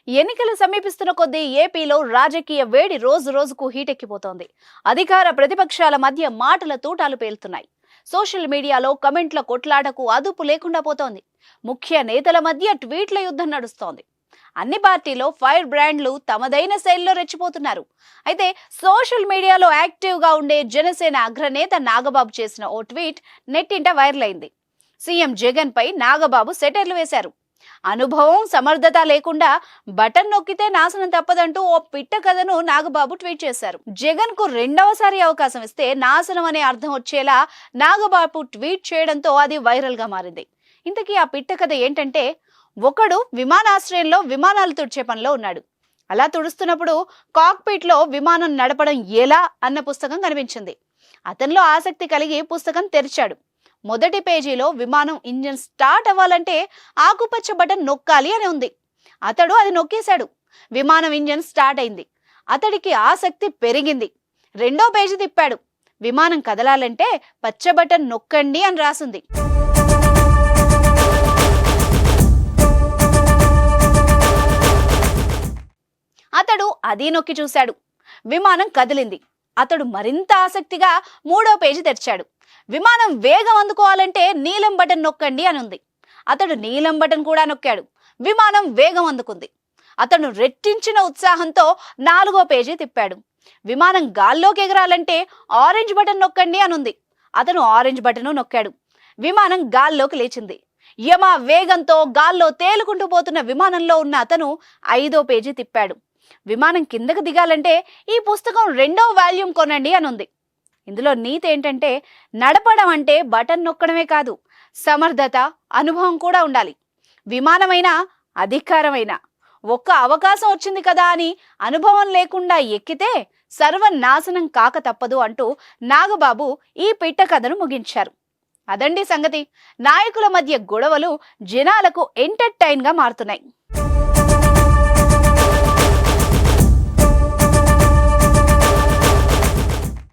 ఎన్నికలు సమీపిస్తున్న కొద్దీ ఏపీలో రాజకీయ వేడి రోజు రోజుకు హీటెక్కిపోతోంది. అధికార ప్రతిపక్షాల మధ్య మాటల తూటాలు పేలుతున్నాయి. సోషల్ మీడియాలో కమెంట్ల కొట్లాటకు అదుపు లేకుండా పోతోంది. ముఖ్య నేతల మధ్య ట్వీట్ల యుద్ధం నడుస్తోంది. అన్ని పార్టీలో ఫైర్ బ్రాండ్లు తమదైన శైలిలో రెచ్చిపోతున్నారు. అయితే సోషల్ మీడియాలో యాక్టివ్గా ఉండే జనసేన అగ్రనేత నాగబాబు చేసిన ఓ ట్వీట్ నెట్టింట వైరల్ అయింది. సీఎం జగన్ పై నాగబాబు సెటైర్లు వేశారు. అనుభవం సమర్థత లేకుండా బటన్ నొక్కితే నాశనం తప్పదంటూ ఓ పిట్ట కథను నాగబాబు ట్వీట్ చేశారు. జగన్ కు రెండవసారి అవకాశం ఇస్తే నాశనం అనే అర్థం వచ్చేలా నాగబాబు ట్వీట్ చేయడంతో అది వైరల్ గా మారింది. ఇంతకీ ఆ పిట్ట కథ ఏంటంటే, ఒకడు విమానాశ్రయంలో విమానాలు తుడిచే పనిలో ఉన్నాడు. అలా తుడుస్తున్నప్పుడు కాక్పిట్ లో విమానం నడపడం ఎలా అన్న పుస్తకం కనిపించింది. అతనిలో ఆసక్తి కలిగి పుస్తకం తెరిచాడు. మొదటి పేజీలో విమానం ఇంజిన్ స్టార్ట్ అవ్వాలంటే ఆకుపచ్చ బటన్ నొక్కాలి అని ఉంది. అతడు అది నొక్కేశాడు. విమానం ఇంజిన్ స్టార్ట్ అయింది. అతడికి ఆసక్తి పెరిగింది. రెండో పేజీ తిప్పాడు. విమానం కదలాలంటే పచ్చ బటన్ నొక్కండి అని రాసింది. అతడు అది నొక్కి చూశాడు. విమానం కదిలింది. అతడు మరింత ఆసక్తిగా మూడో పేజీ తెరిచాడు. విమానం వేగం అందుకోవాలంటే నీలం బటన్ నొక్కండి అని ఉంది. అతడు నీలం బటన్ కూడా నొక్కాడు. విమానం వేగం అందుకుంది. అతను రెట్టించిన ఉత్సాహంతో నాలుగో పేజీ తిప్పాడు. విమానం గాల్లోకి ఎగరాలంటే ఆరెంజ్ బటన్ నొక్కండి అని ఉంది. అతను ఆరెంజ్ బటన్ నొక్కాడు. విమానం గాల్లోకి లేచింది. యమ వేగంతో గాల్లో తేలుకుంటూ పోతున్న విమానంలో ఉన్న అతను ఐదో పేజీ తిప్పాడు. విమానం కిందకు దిగాలంటే ఈ పుస్తకం రెండో వాల్యూమ్ కొనండి అని ఉంది. ఇందులో నీతి ఏంటంటే, నడపడం అంటే బటన్ నొక్కడమే కాదు, సమర్థత, అనుభవం కూడా ఉండాలి. విమానమైనా అధికారమైనా ఒక్క అవకాశం వచ్చింది కదా అని అనుభవం లేకుండా ఎక్కితే సర్వనాశనం కాక తప్పదు అంటూ నాగబాబు ఈ పిట్ట కథను ముగించారు. అదండి సంగతి. నాయకుల మధ్య గొడవలు జనాలకు ఎంటర్టైన్ గా మారుతున్నాయి.